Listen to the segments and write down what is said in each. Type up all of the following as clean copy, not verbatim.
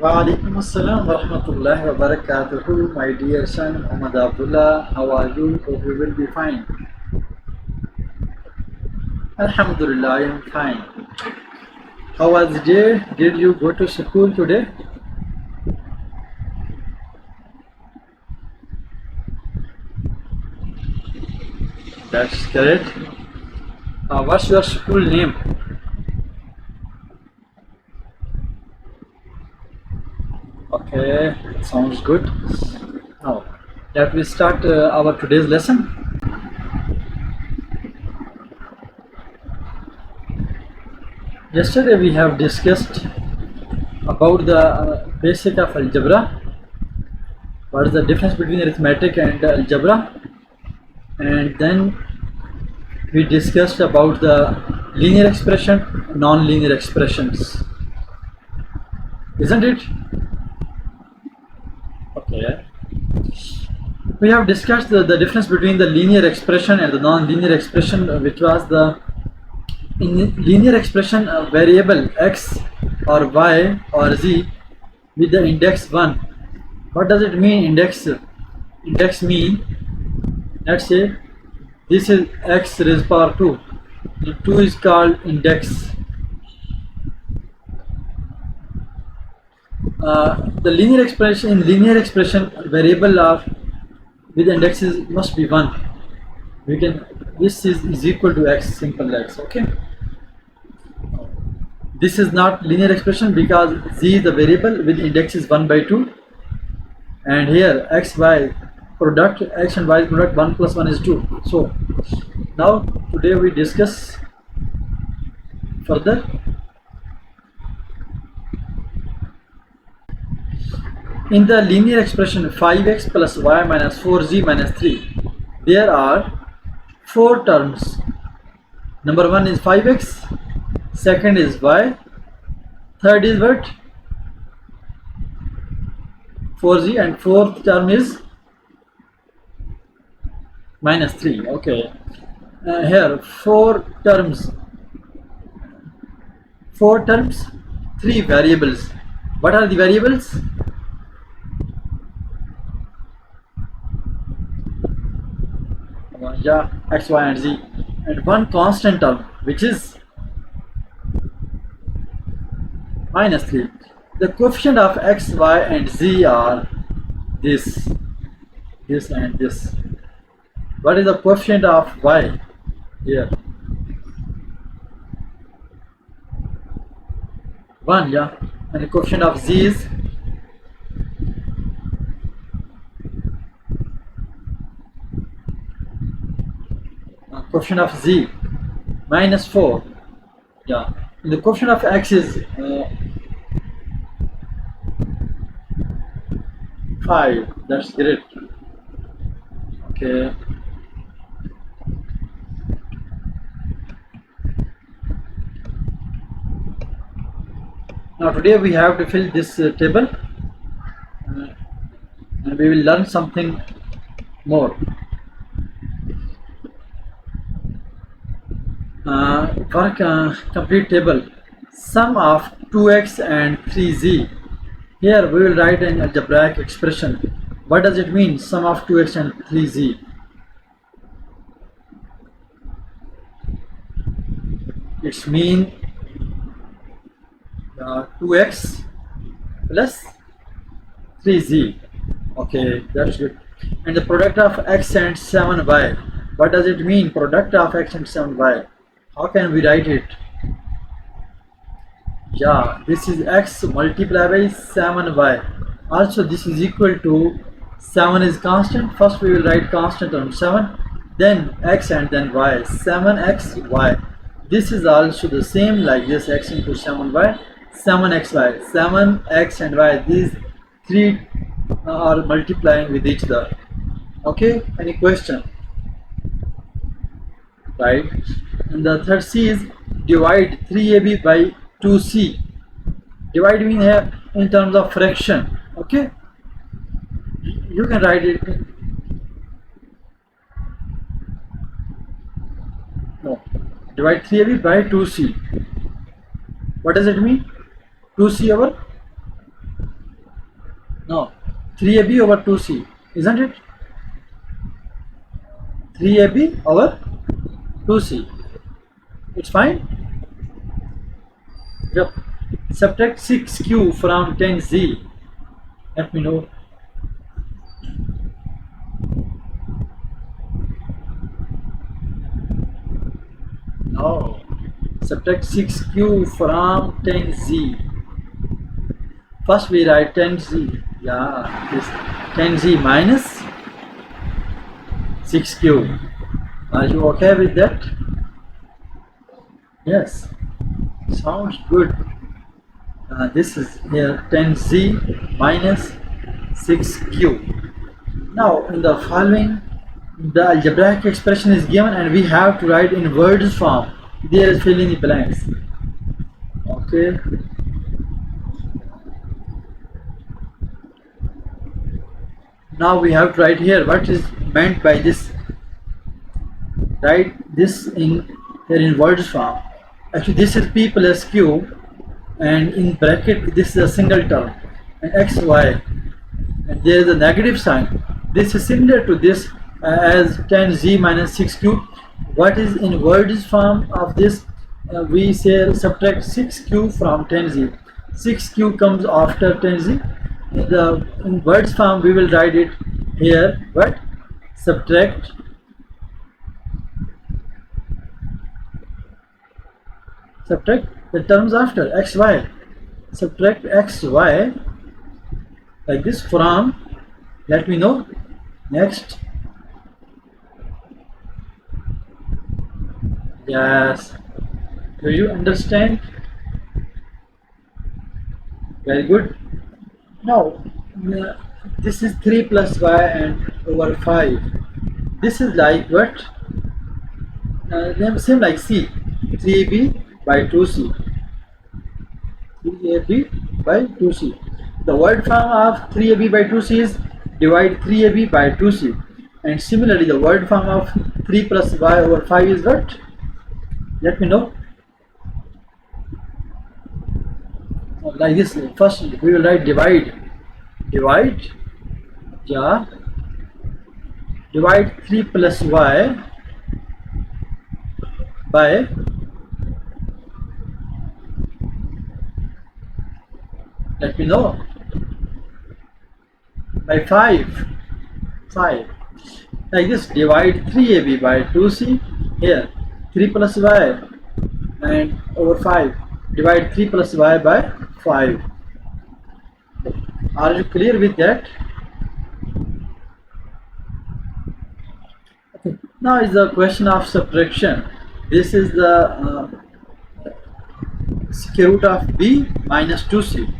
Walaikum assalam wa rahmatullahi wa barakatuhu. My dear son Muhammad Abdullah, how are you? Hope you will be fine. Alhamdulillah, I am fine. How was the day? Did you go to school today? That's correct. What's your school name? Okay, sounds good. Now, let we start our today's lesson. Yesterday we have discussed about the basic of algebra. What is the difference between arithmetic and algebra? And then we discussed about the linear expression, non-linear expressions. Isn't it? Okay. We have discussed the difference between the linear expression and the non-linear expression, which was the in linear expression variable x or y or z with the index 1. What does it mean, index? Index mean, let's say this is x raised power 2. The 2 is called index. The linear expression, in linear expression, variable of with indexes must be 1. We can, this is equal to x, simple x. Okay, this is not linear expression because z is the variable with index is 1 by 2, and here x y product, x and y product, 1 plus 1 is 2. So now today we discuss further. In the linear expression 5x plus y minus 4z minus 3, there are 4 terms. Number 1 is 5x, second is y, third is what? 4z, and fourth term is minus 3. Okay, here 4 terms, 3 variables. What are the variables? Yeah, x, y and z, and 1 constant term which is minus 3. The coefficient of x, y and z are this and this. What is the coefficient of y here? 1, yeah, and the coefficient of z is coefficient of z minus 4, yeah, and the coefficient of x is 5. That's great. Okay, now today we have to fill this table, and we will learn something more. Complete table, sum of 2x and 3z. Here we will write an algebraic expression. What does it mean, sum of 2x and 3z? It's mean 2x plus 3z. Okay, that's good. And the product of x and 7y. What does it mean, product of x and 7y? How can we write it? Yeah, this is x multiplied by 7y. Also this is equal to 7 is constant. First we will write constant on 7, then x and then y. 7x y. This is also the same like this, x into 7y, 7xy, 7x and y. These 3 are multiplying with each other. Okay, any question? Right, and the third C is divide 3ab by 2c. Divide mean here in terms of fraction. Okay, you can write it. No, divide 3ab by 2c. What does it mean? 2c over No, 3ab over 2c, isn't it? 3ab over 2c. It's fine? Yep. Subtract 6q from 10z. Let me know. No. Subtract 6q from 10z. First we write 10z. Yeah, this 10z minus 6q. Are you okay with that? Yes. Sounds good. This is here 10z minus 6q. Now in the following, the algebraic expression is given and we have to write in words form. There is fill in the blanks. Okay. Now we have to write here what is meant by this. Write this in here in words form. Actually this is p plus q, and in bracket this is a single term, and xy, and there is a negative sign. This is similar to this as 10z minus 6q. What is in words form of this? We say subtract 6q from 10z. 6q comes after 10z. In words form we will write it here, but subtract the terms after xy. Subtract xy like this from, let me know, next. Yes, do you understand? Very good. Now this is 3 plus y and over 5. This is like what? Same like c, 3ab by 2c. 3ab by 2c. The word form of 3ab by 2c is divide 3ab by 2c, and similarly the word form of 3 plus y over 5 is what? Let me know. Like this. First we will write divide, yeah, divide 3 plus y by let me know by 5. Like this, divide 3ab by 2c. Here 3 plus y and over 5, divide 3 plus y by 5. Are you clear with that? Okay. Now is the question of subtraction. This is the square root of b minus 2c.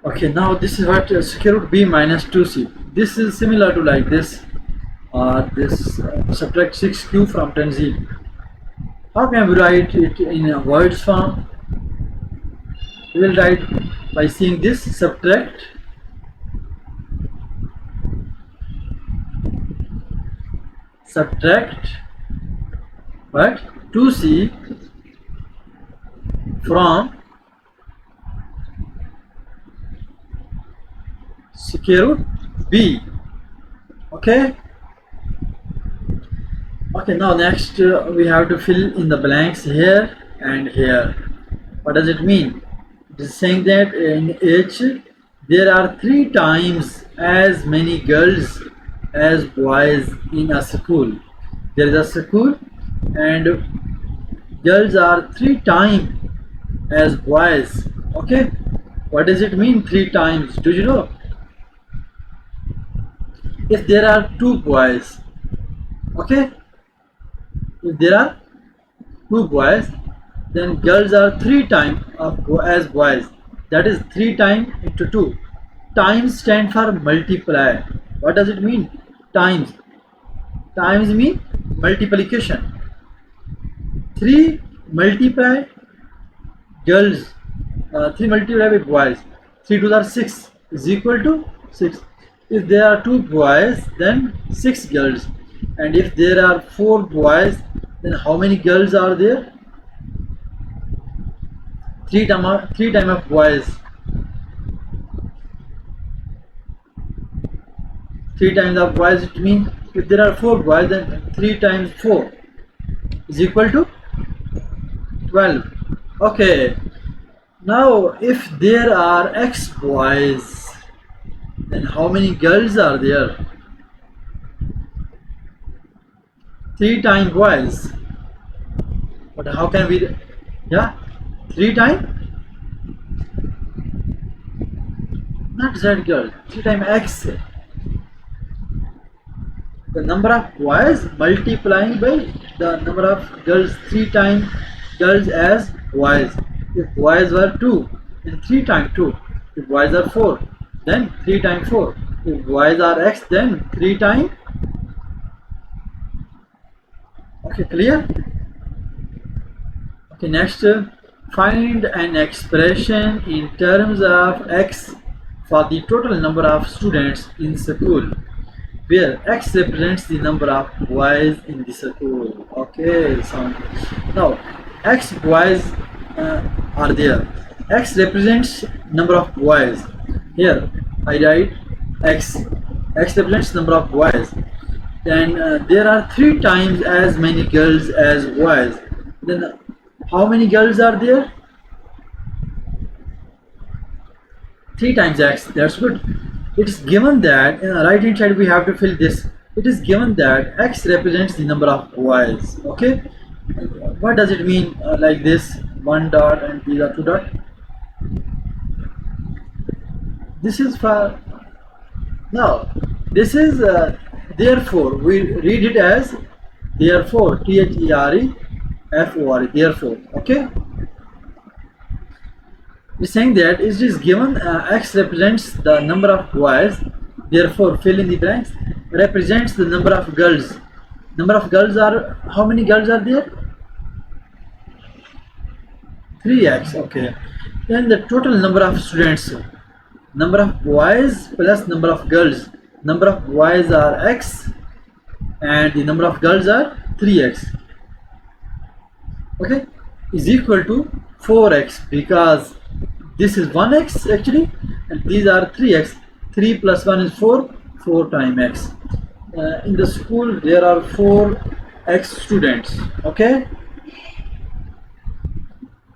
Okay, now this is what square root b minus 2c. This is similar to like this. Subtract 6q from 10z. How can we write it in a words form? We will write by seeing this, subtract what? 2c from square root b. Okay. Okay, now next we have to fill in the blanks here and here. What does it mean? It is saying that in H there are 3 times as many girls as boys in a school. There is a school and girls are 3 times as boys. Okay, what does it mean 3 times? Do you know? If there are 2 boys, okay, if there are 2 boys, then girls are 3 times as boys. That is 3 times into 2. Times stand for multiply. What does it mean? Times. Times mean multiplication. 3 multiply girls 3 multiplied by boys, 3 2 are 6 is equal to 6. If there are 2 boys, then 6 girls, and if there are 4 boys, then how many girls are there? 3 times of boys, 3 times of boys. It means if there are 4 boys, then 3 times 4 is equal to 12. Okay, now if there are x boys, then how many girls are there? 3 times boys. But how can we, yeah, 3 times, not z girl, 3 times x, the number of boys multiplying by the number of girls, 3 times girls as boys. If boys were 2, then 3 times 2. If boys are 4, then 3 times 4. If boys are x, then 3 times. Okay, clear? Okay, next, find an expression in terms of x for the total number of students in school, where x represents the number of boys in the school. Okay, so now x boys are there. X represents number of boys. Here I write x. X represents number of boys. Then there are 3 times as many girls as boys. Then how many girls are there? 3 times x. That's good. It is given that in the right hand side we have to fill this. It is given that x represents the number of boys. Okay, what does it mean like this? 1 dot and these are 2 dot. This is for now. This is therefore. We read it as therefore. THEREFORE. Therefore. Okay. We're saying that it is given x represents the number of boys, therefore fill in the blanks, represents the number of girls. Number of girls are, how many girls are there? 3x. Okay. Then the total number of students, number of boys plus number of girls. Number of boys are x and the number of girls are 3x. Okay, is equal to 4x, because this is 1x actually and these are 3x. 3 plus 1 is 4. 4 times x. In the school there are 4x students. Okay,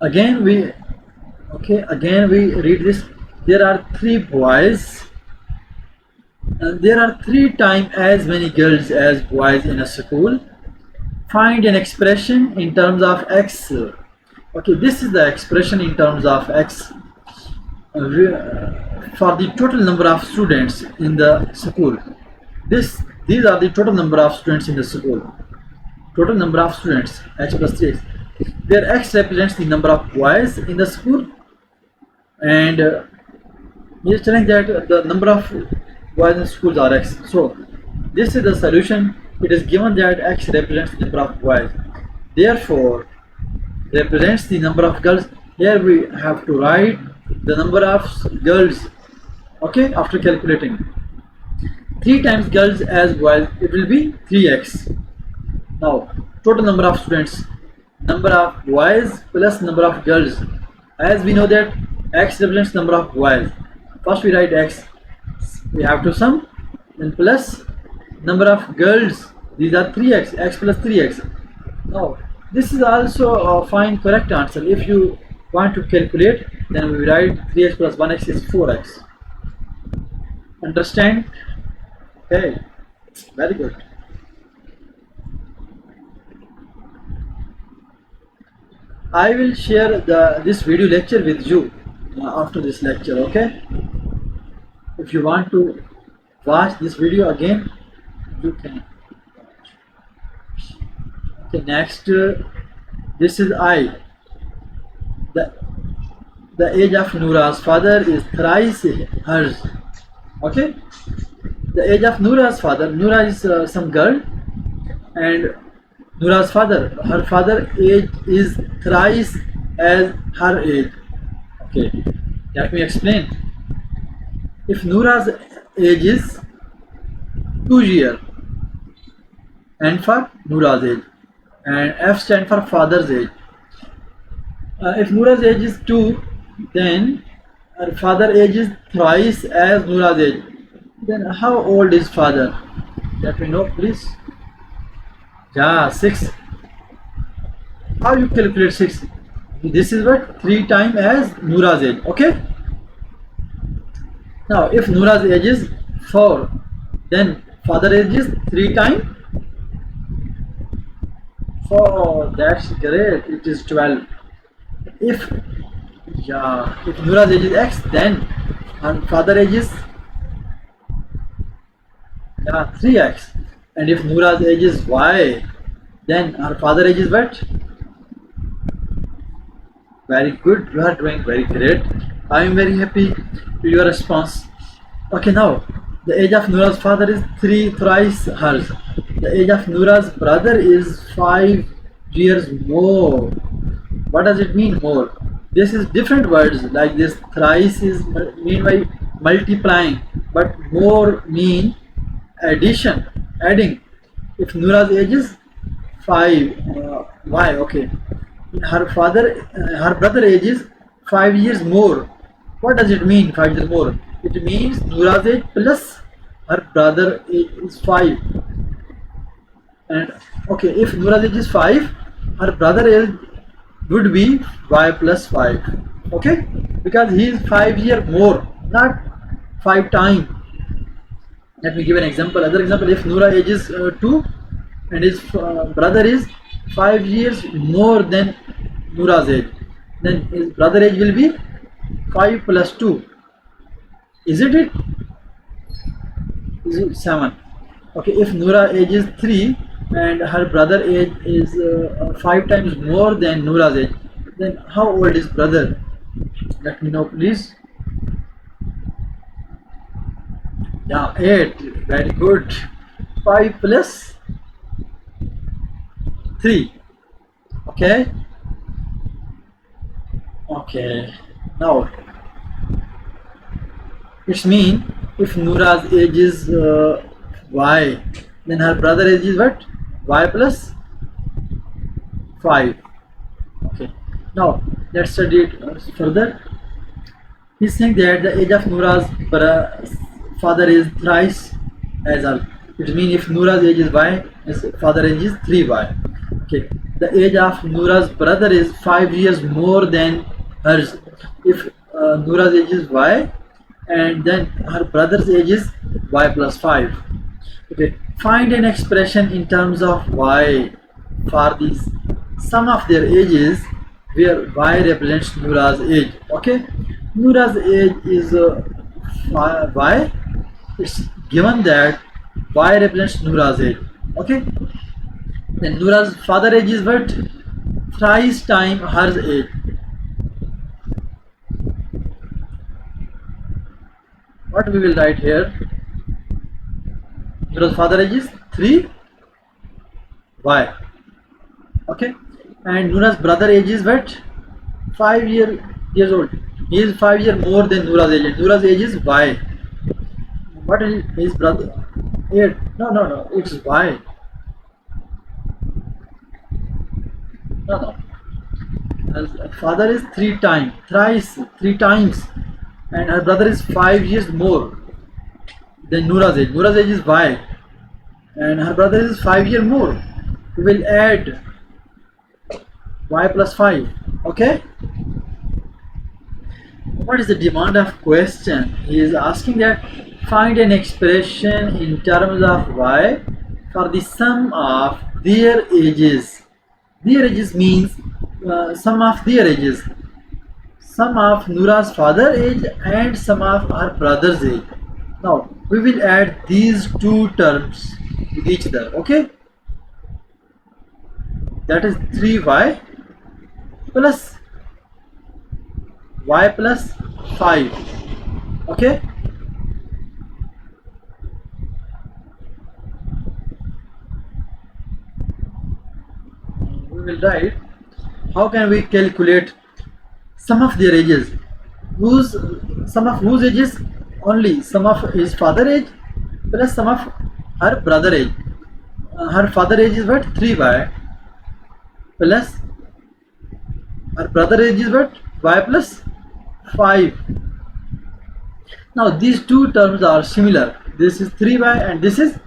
again we read this. There are 3 boys and there are 3 times as many girls as boys in a school. Find an expression in terms of x. Okay, this is the expression in terms of x for the total number of students in the school. These are the total number of students in the school. Total number of students, x plus 3x, where x represents the number of boys in the school, and he is telling that the number of boys in schools are x. So this is the solution. It is given that x represents the number of boys, therefore represents the number of girls. Here we have to write the number of girls. Okay, after calculating 3 times girls as boys, it will be 3x. Now total number of students, number of boys plus number of girls. As we know that x represents number of boys, first we write x, we have to sum, then plus number of girls, these are 3x, x plus 3x. Now this is also a fine correct answer. If you want to calculate, then we write 3x plus 1x is 4x. Understand? Okay, very good. I will share this video lecture with you after this lecture. Okay, if you want to watch this video again, you can. Okay, next, this is I. The age of Noura's father is thrice hers. Okay, the age of Noura's father. Noura is some girl, and Noura's father, her father age is thrice as her age. Okay, let me explain. If Noura's age is 2 years, N for Noura's age, and F stand for father's age. If Noura's age is 2, then her father age is thrice as Noura's age. Then how old is father? Let me know, please. Yeah, 6. How you calculate 6? This is what 3 times as Noura's age. Okay. Now, if Noura's age is 4, then father age is 3 times 4. That's great. It is 12. If if Noura's age is X, then her father age is 3x. And if Noura's age is Y, then her father age is what? Very good. You are doing very great. I am very happy to your response. Okay, now the age of Noura's father is 3 thrice hers. The age of Noura's brother is 5 years more. What does it mean more? This is different words like this. Thrice is mean by multiplying, but more mean addition, adding. If Noura's age is 5, why? Okay. Her brother age is 5 years more. What does it mean? 5 years more. It means Noura's age plus her brother age is 5. And okay, if Noura's age is 5, her brother age would be y plus 5. Okay, because he is 5 years more, not 5 times. Let me give an example. Other example, if Noura age is 2 and his brother is 5 years more than Noura's age, then his brother age will be 5 plus 2. Isn't it? Is it 7? Okay, if Noura age is 3 and her brother age is 5 times more than Noura's age, then how old is brother? Let me know, please. Yeah, 8. Very good. 5 plus 3. Okay. Okay. Now, it's mean if Noura's age is y, then her brother age is what? Y plus 5. Okay. Now, let's study it further. He's saying that the age of Noura's father is thrice as her. It means if Noura's age is y, his father age is 3y. Okay. The age of Noura's brother is 5 years more than hers. If Noura's age is y, and then her brother's age is y plus 5. Okay. Find an expression in terms of y for the sum of their ages where y represents Noura's age. Okay. Noura's age is y. It's given that y represents Noura's age. Okay. Then Noura's father age is what? Thrice time her age. What we will write here? Noura's father age is 3y. Okay. And Noura's brother age is what? 5 years old. He is 5 years more than Noura's age. Noura's age is y. What is his brother? 8. No. It's y. No. Her father is 3 times. Thrice. 3 times. And her brother is 5 years more than Noura's age. Noura's age is y. And her brother is 5 years more. We will add y plus 5. Okay? What is the demand of question? He is asking that find an expression in terms of y for the sum of their ages. Their ages means sum of their ages. Sum of Noura's father age and sum of her brother's age. Now we will add these two terms with each other. Okay? That is 3y plus y plus 5. Okay? We will write how can we calculate sum of their ages. whose sum of whose age is only sum of his father age plus sum of her brother age. Her father age is what? 3y plus her brother age is what? Y plus 5. Now these two terms are similar. This is 3y and this is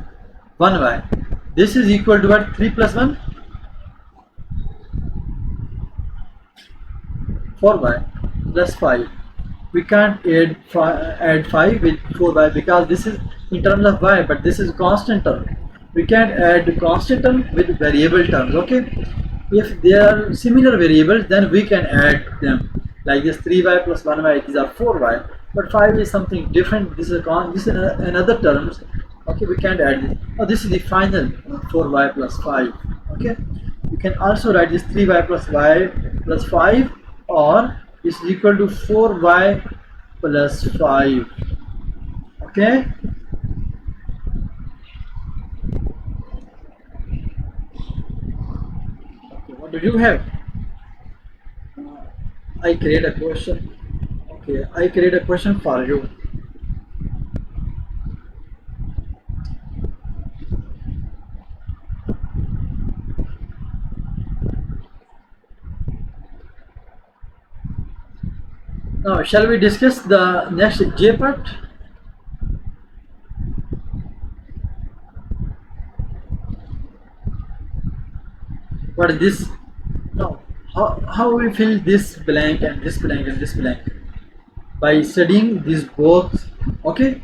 1y. This is equal to what? 3 plus 1? 4y plus 5. We can't add 5 with 4y because this is in terms of y, but this is constant term. We can't add constant term with variable terms. Okay, if they are similar variables, then we can add them. Like this 3y plus 1y, these are 4y, but 5 is something different. This is another terms. Okay, we can't add this. Oh, this is the final 4y plus 5. Okay, you can also write this 3y plus y plus 5, or this is equal to 4y plus 5. Okay, what do you have? I create a question. Okay, I create a question for you. Now, shall we discuss the next J part? What is this? Now, how we fill this blank and this blank and this blank? By studying these both. Okay,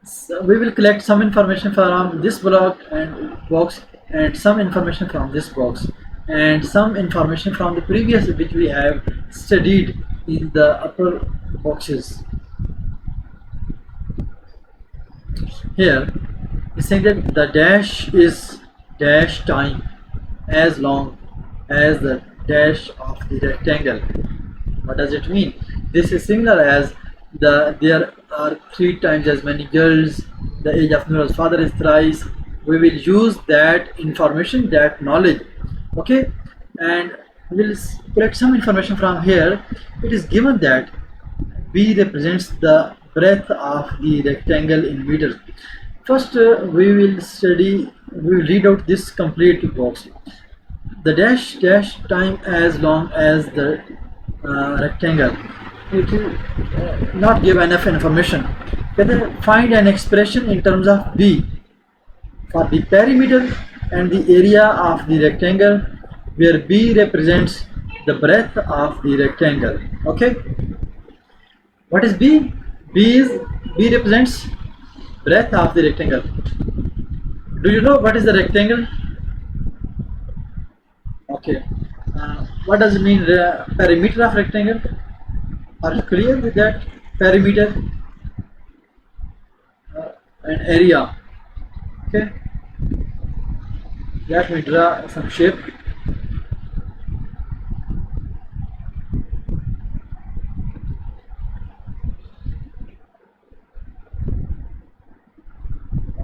so we will collect some information from this block and box, and some information from this box, and some information from the previous which we have studied in the upper boxes. Here it's saying that the dash is dash time as long as the dash of the rectangle. What does it mean? This is similar as there are 3 times as many girls, the age of Noor's father is thrice. We will use that information, that knowledge. Okay, and we will collect some information from here. It is given that B represents the breadth of the rectangle in meters. First, we will read out this complete box. The dash time as long as the rectangle. It will not give enough information. Then find an expression in terms of B for the perimeter and the area of the rectangle, where B represents the breadth of the rectangle. Okay, what is B? B represents breadth of the rectangle. Do you know what is the rectangle? Okay, what does it mean, perimeter of rectangle? Are you clear with that? Perimeter and area. Okay, let me draw some shape.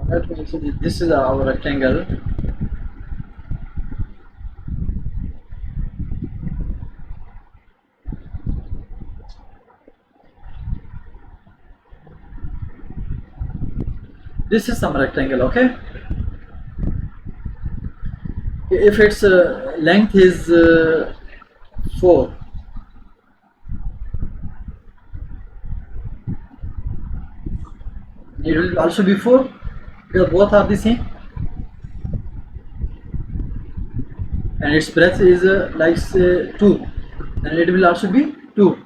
Let me see, this is our rectangle. This is some rectangle. Okay, if its length is 4, it will also be 4 because both are the same, and its breadth is like say 2, and it will also be 2.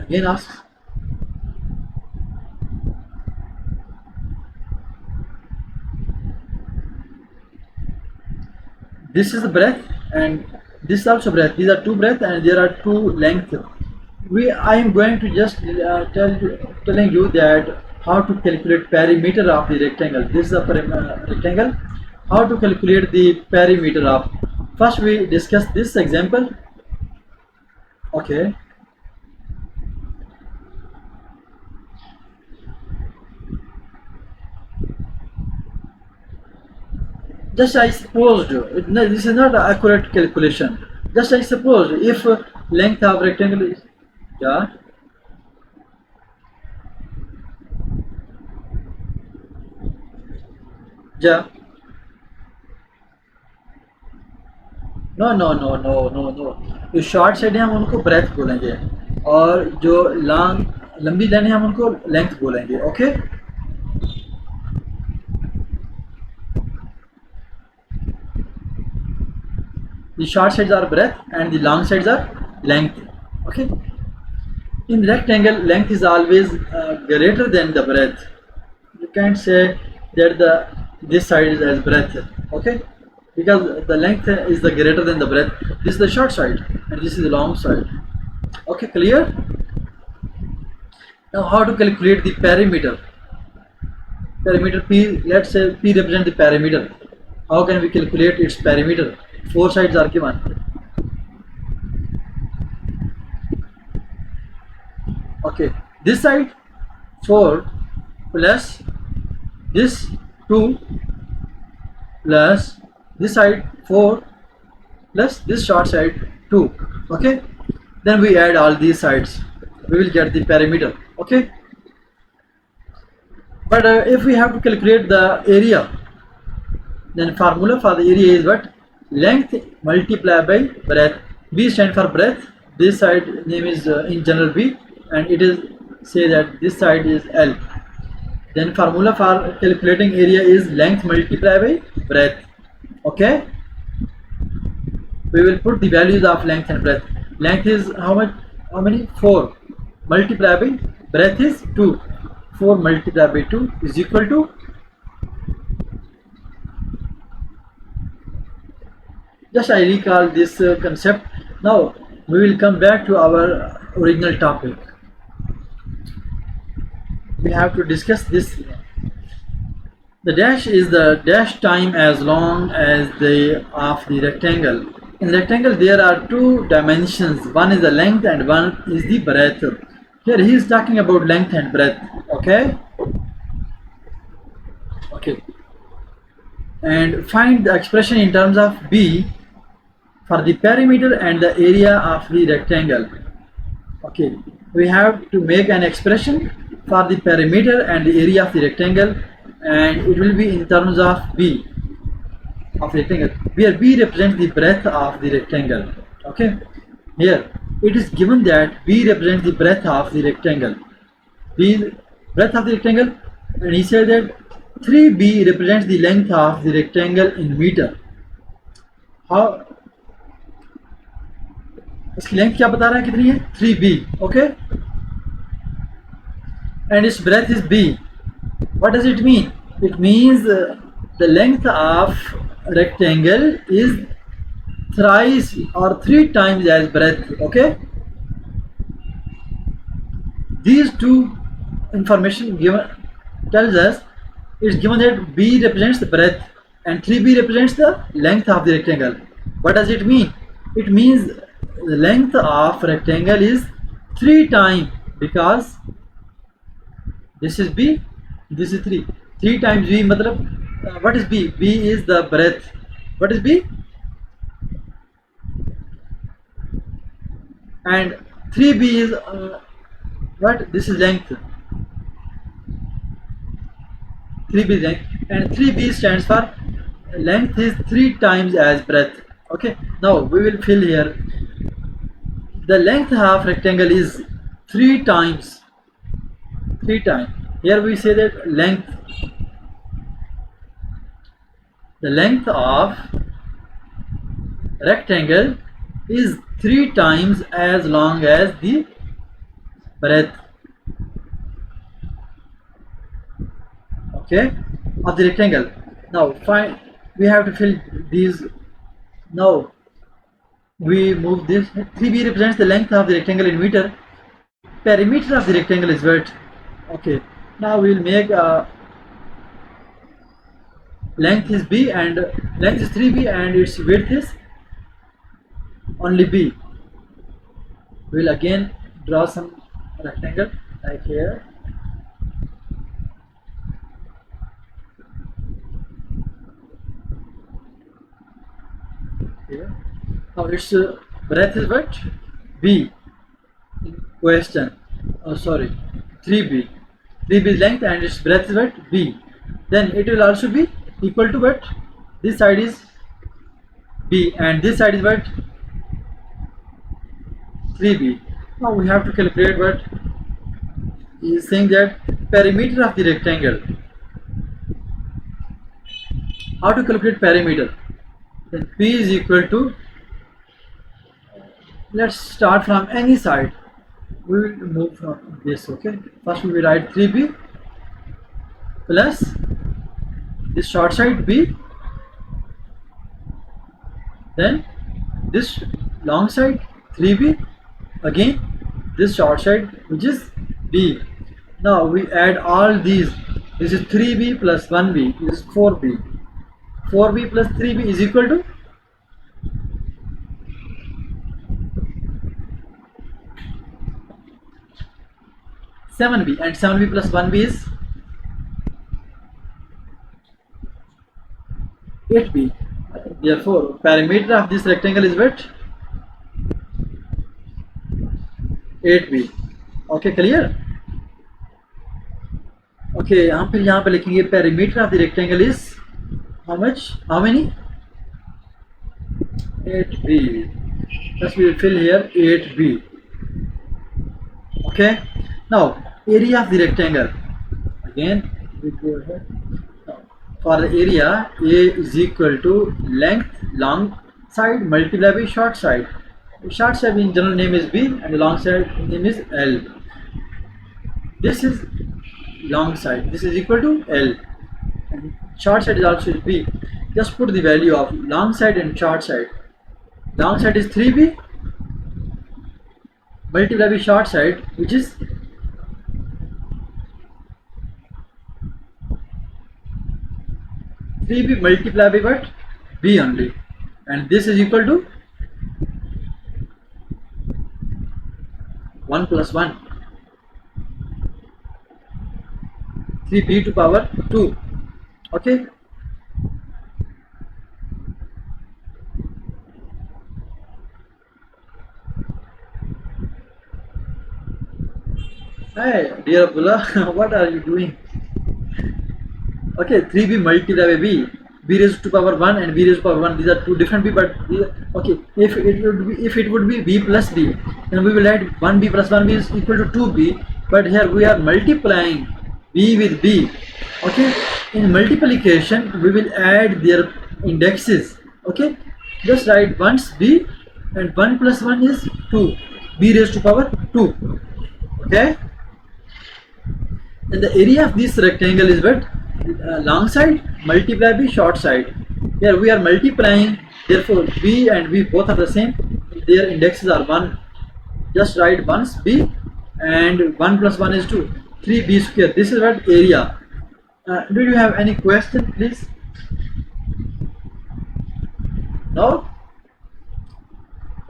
Again ask. This is the breadth and this is also breadth. These are 2 breadth and there are 2 length. I am going to just telling you that how to calculate perimeter of the rectangle. This is a rectangle. How to calculate the perimeter of. First we discuss this example. Okay. Just I supposed, no, this is not an accurate calculation. Just I suppose if length of rectangle is, yeah, yeah, no no no no no no, जो short side है हम उनको breath बोलेंगे और जो long लंबी line है हम उनको लेंथ बोलेंगे. Okay. The short sides are breadth and the long sides are length. Okay. In rectangle, length is always greater than the breadth. You can't say that the this side is as breadth. Okay, because the length is the greater than the breadth. This is the short side and this is the long side. Okay, clear? Now how to calculate the perimeter? Perimeter P, let's say P represents the perimeter. How can we calculate its perimeter? Four sides are given. Okay, this side 4 plus this 2 plus this side 4 plus this short side 2. Okay, then we add all these sides, we will get the perimeter. Okay, but if we have to calculate the area, then formula for the area is what? Length multiplied by breadth. B stand for breadth. This side name is in general B, and it is say that this side is L. Then formula for calculating area is length multiplied by breadth. Okay. We will put the values of length and breadth. Length is how much? How many? 4. Multiplied by breadth is 2. 4 multiplied by 2 is equal to, just I recall this concept. Now we will come back to our original topic. We have to discuss this. The dash is the dash time as long as the of the rectangle. In the rectangle there are two dimensions. One is the length and one is the breadth. Here he is talking about length and breadth. Okay. Okay. And find the expression in terms of B for the perimeter and the area of the rectangle. Okay, we have to make an expression for the perimeter and the area of the rectangle, and it will be in terms of B of rectangle, where B represents the breadth of the rectangle. Okay, here it is given that B represents the breadth of the rectangle. B breadth of the rectangle, and he said that 3B represents the length of the rectangle in meter. How? इसकी length क्या बता रहा है कितनी है? 3b. Okay, and its breadth is b. What does it mean? It means the length of rectangle is thrice or 3 times as breadth. Okay, these two information given tells us, it's given that b represents the breadth and 3b represents the length of the rectangle. What does it mean? It means the length of rectangle is 3 times, because this is b, this is 3. 3 times b matlab what is b? B is the breadth. What is b? And 3b is what? This is length. 3b is length, and 3b stands for length is 3 times as breadth. Okay, now we will fill here. The length of rectangle is 3 times. 3 times. Here we say that length. The length of rectangle is 3 times as long as the breadth. Okay, of the rectangle. Now find. We have to fill these. Now we move this. 3b represents the length of the rectangle in meter. Perimeter of the rectangle is width. Okay, now we will make length is b and length is 3b and its width is only b. We will again draw some rectangle like here. Now its breadth is what? B. Question. Oh, sorry. 3b. 3b is length and its breadth is what? B. Then it will also be equal to what? This side is B and this side is what? 3b. Now we have to calculate what? He is saying that perimeter of the rectangle. How to calculate perimeter? Then P is equal to, let's start from any side. We will move from this, okay? First we will write 3b plus this short side B, then this long side 3b, again this short side which is B. Now we add all these. This is 3b plus 1b, this is 4b. 4b plus 3b is equal to 7b, and 7b plus 1b is 8b. Therefore, perimeter of this rectangle is what? 8b. Okay, clear? Okay, हम फिर यहाँ पे लिखेंगे perimeter of the rectangle is how much? How many? 8b. Thus we will fill here 8b. Okay. Now area of the rectangle. Again we go ahead. Now, for the area, A is equal to length long side multiplied by short side. Short side in general name is B and the long side name is L. This is long side. This is equal to L. And short side is also B. Just put the value of long side and short side. Long side is 3b multiplied by short side which is 3b multiplied by what? B only. And this is equal to 1 plus 1. 3b to power 2. Okay. Hi, dear Abdullah, what are you doing? Okay, 3b multiplied by b, b raised to power 1 and b raised to power 1. These are two different b, but okay. If it would be b plus b, then we will add 1b plus 1b is equal to 2b. But here we are multiplying b with b. Okay, in multiplication we will add their indexes. Okay, just write once b and 1 plus 1 is 2, b raised to power 2. Okay, and the area of this rectangle is what? Long side multiplied by short side. Here we are multiplying, therefore b and b both are the same. Their indexes are 1. Just write once b and 1 plus 1 is 2. 3b square. This is what area. Do you have any question, please? No?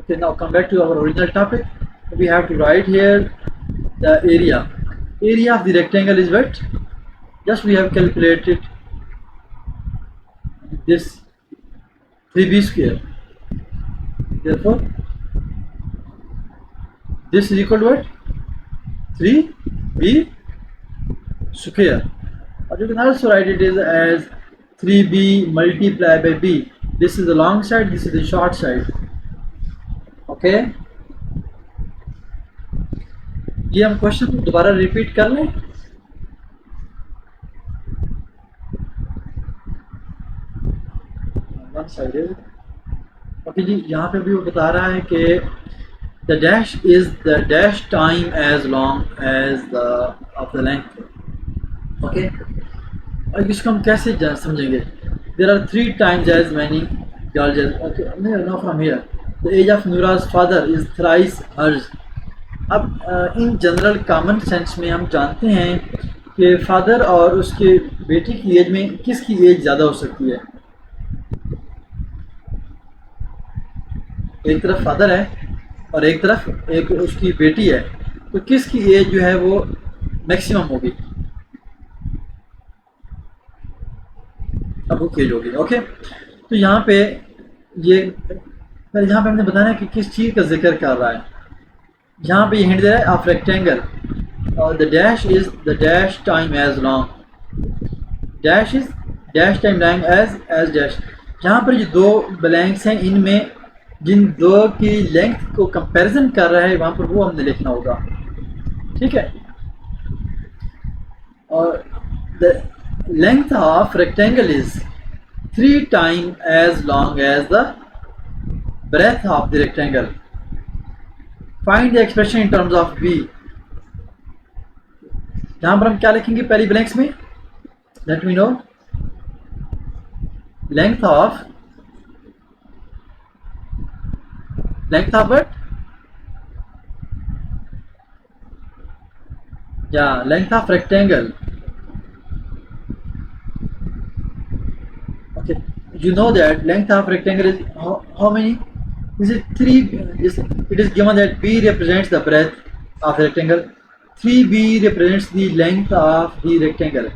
Okay, now come back to our original topic. We have to write here the area. Area of the rectangle is what? Just we have calculated this 3b square. Therefore, this is equal to what? 3b square. Or you can also write it as 3b multiplied by b. This is the long side, this is the short side. Okay. ये हम question दोबारा repeat कर लें. One sided. Okay जी, यहाँ पे भी वो बता रहा है कि the dash is the dash time as long as the of the length. Okay, और इसको हम कैसे समझेंगे? There are 3 times as many girls. Okay, no from here the age of Noora's father is thrice hers. अब in general common sense में हम जानते हैं कि फादर और उसके बेटी की एज में किसकी एज ज़्यादा हो सकती है? एक तरफ फादर है और एक तरफ एक उसकी बेटी है, तो किसकी एज जो है वो मैक्सिमम होगी? अबू की एज होगी. ओके, तो यहाँ पे ये फिर यहाँ पे हमने बताना है कि किस चीज़ का जिक्र कर रहा है। यहाँ पे हिंट दे रहा है ऑफ रेक्टेंगल और the dash is the dash time as long, dash is dash time long as dash. जहाँ पर ये दो ब्लैंक्स हैं, इनमें जिन दो की लेंथ को कंपैरिजन कर रहा है वहाँ पर वो हमने लिखना होगा, ठीक है। और the length of rectangle is 3 times as long as the breadth of the rectangle. Find the expression in terms of b. यहाँ पर हम क्या लिखेंगे पहली ब्लैंक्स में? Let me know. Length of what? Yeah, length of rectangle. Okay, you know that length of rectangle is how many? Is it 3? It is given that b represents the breadth of the rectangle. 3b represents the length of the rectangle.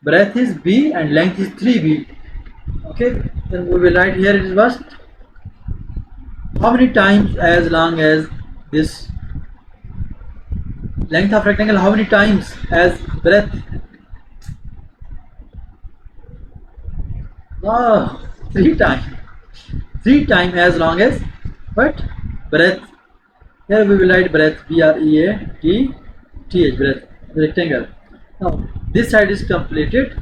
Breadth is b and length is 3b. Okay, then we will write here it is what? How many times as long as this length of rectangle? How many times as breadth? Oh, 3 times. 3 times as long as what? Breadth. Here we will write breadth, B-R-E-A-T-T-H, breadth, rectangle. Now this side is completed,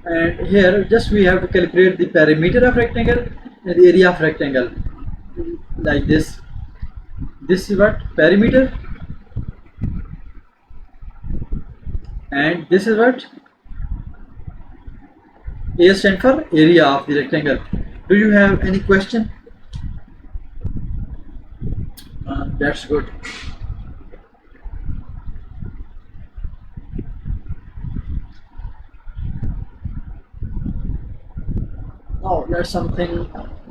and here just we have to calculate the perimeter of rectangle and the area of rectangle, like this. This is what? Perimeter, and this is what? A stands for area of the rectangle. Do you have any question? That's good. Now that's something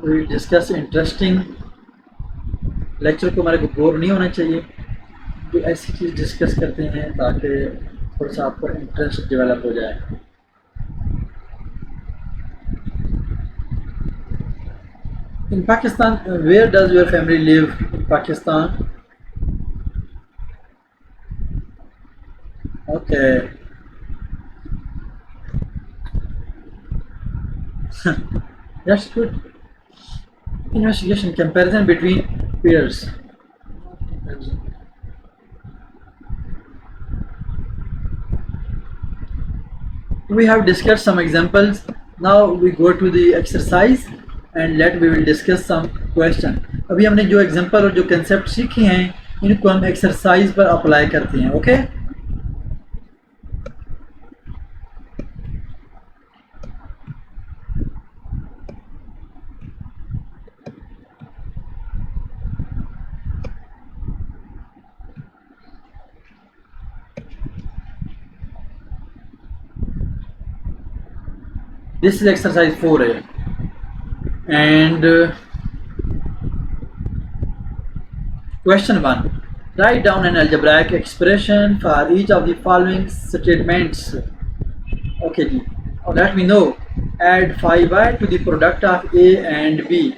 we will discuss interesting. Lecture को हमारे को bore नहीं होना चाहिए, तो ऐसी चीज़ discuss करते हैं ताकि थोड़ा सा आपको इंटरेस्ट डेवलप हो जाए. In Pakistan, where does your family live in Pakistan? Okay. That's good. Investigation, comparison between pairs. We have discussed some examples. Now we go to the exercise and we will discuss some question. अभी हमने जो example और जो concept सीखे हैं इनको हम exercise पर अप्लाई करते हैं. Okay, this is exercise 4A, and question 1. Write down an algebraic expression for each of the following statements. Okay, let me know. Add 5y to the product of A and B.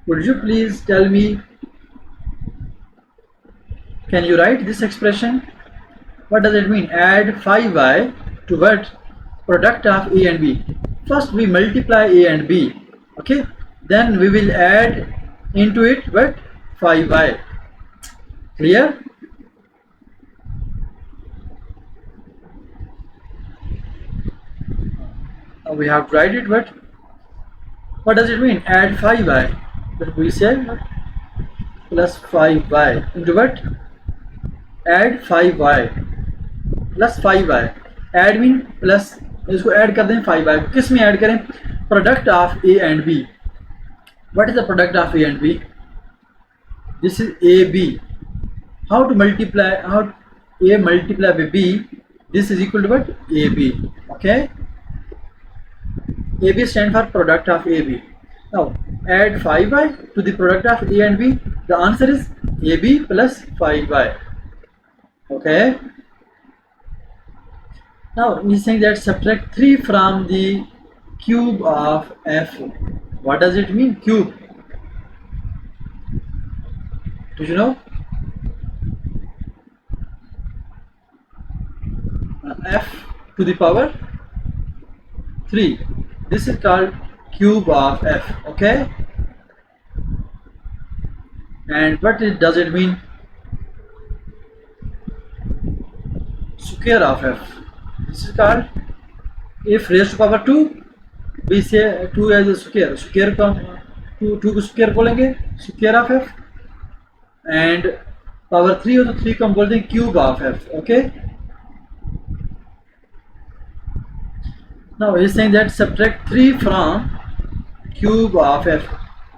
Would you please tell me, can you write this expression? What does it mean? Add 5y to what? Product of A and B. First we multiply A and B, okay, then we will add into it what? 5y. Clear? Now we have tried it, but what does it mean? Add 5y. Then we say what? Plus 5y into what? Add 5y plus 5y. Add mean plus, इसको add कर दें 5y. किस में add करें? Product of A and B. What is the product of A and B? This is A B. How to multiply? How a multiply by b? This is equal to what? ab. Okay, ab stand for product of ab. Now add 5y to the product of a and b. The answer is ab plus 5y. Okay, now he's saying that subtract 3 from the cube of f. What does it mean? Cube. Do you know? F to the power 3. This is called cube of f. Okay. And what does it mean? Square of f. This is called, if raised to power 2, we say 2 as a square. Square का 2 को square बोलेंगे, square of f. And power 3 हो तो 3 को हम बोल देंगे cube of f. Okay. Now he is saying that subtract 3 from cube of f.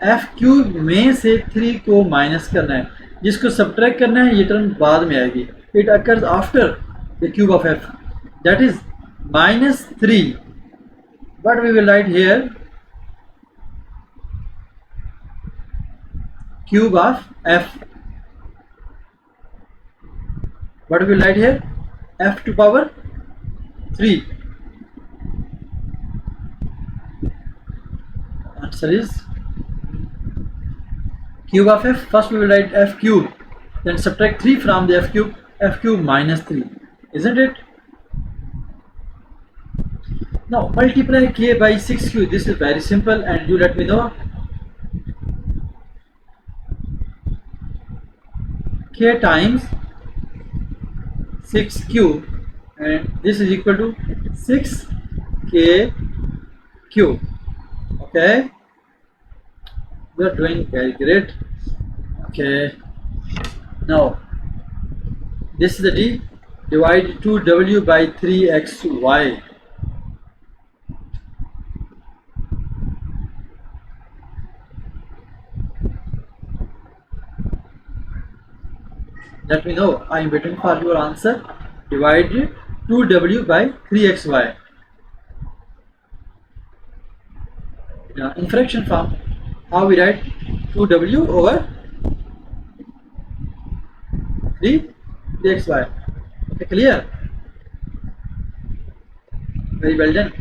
f cube में से 3 को माइनस करना है, जिसको सब्ट्रैक्ट करना है ये टर्म बाद में आएगी. It occurs after the cube of f, that is minus 3. What we will write here? Cube of f. What we will write here? f to power 3. Answer is cube of f. First we will write f cube, then subtract 3 from the f cube minus 3, isn't it? Now multiply k by 6q. This is very simple, and you let me know. K times 6q, and this is equal to 6k cube. Okay, we are doing very great. Okay, now this is the d. Divide 2w by 3xy. Let me know. I am waiting for your answer. Divide 2w by 3xy. In fraction form, how we write 2w over 3xy. Okay, clear? Very well done.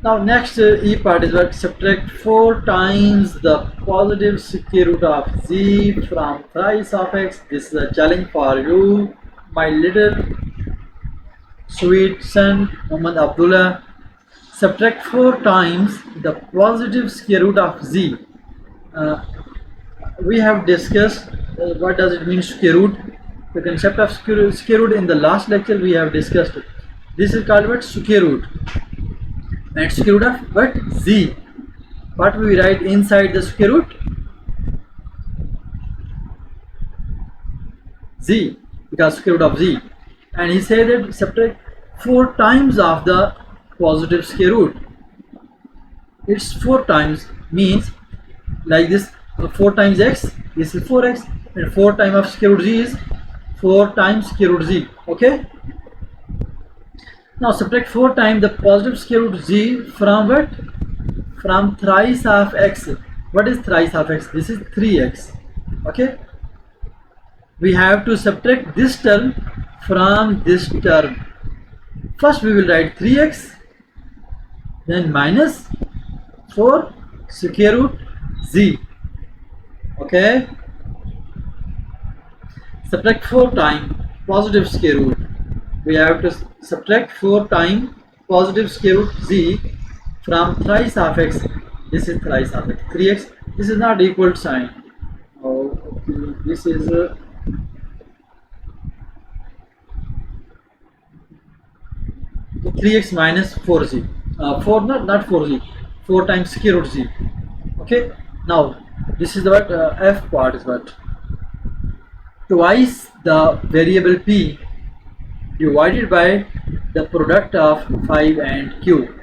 Now next E part is what? Subtract 4 times the positive square root of z from thrice of x. This is a challenge for you, my little sweet son Muhammad Abdullah. Subtract 4 times the positive square root of z. We have discussed what does it mean square root. The concept of square root in the last lecture we have discussed. This is called what? Square root. And square root of what? Z. What we write inside the square root? Z, because square root of z. And he said that subtract 4 times of the positive square root. It's 4 times, means like this, 4 times x, this is 4x, and 4 times of square root z is 4 times square root z. Okay. Now subtract 4 times the positive square root z from what? From thrice of x. What is thrice of x? This is 3x. Okay. We have to subtract this term from this term. First we will write 3x, then minus 4 square root z. Okay. Subtract 4 times positive square root. We have to subtract 4 times positive square root z from thrice of x. This is thrice of x. 3x. This is not equal sign. Oh, okay. This is 3x minus 4z. 4 not 4z. 4 times square root z. Okay. Now this is what f part is what? Twice the variable p divided by the product of 5 and q.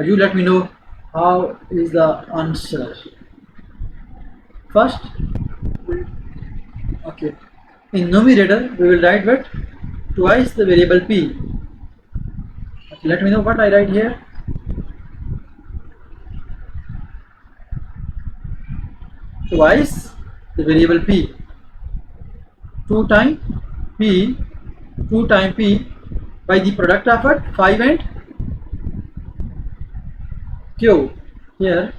You let me know how is the answer. First, okay, in numerator we will write what? Twice the variable p. Okay, let me know what I write here. Twice the variable p. 2 times p by the product of what? 5 and q. Here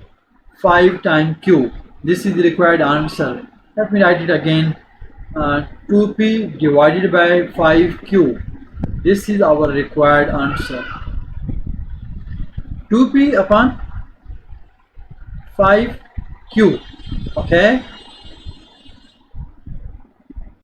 5 times q. This is the required answer. Let me write it again. 2p divided by 5q. This is our required answer. 2p upon 5q. Okay.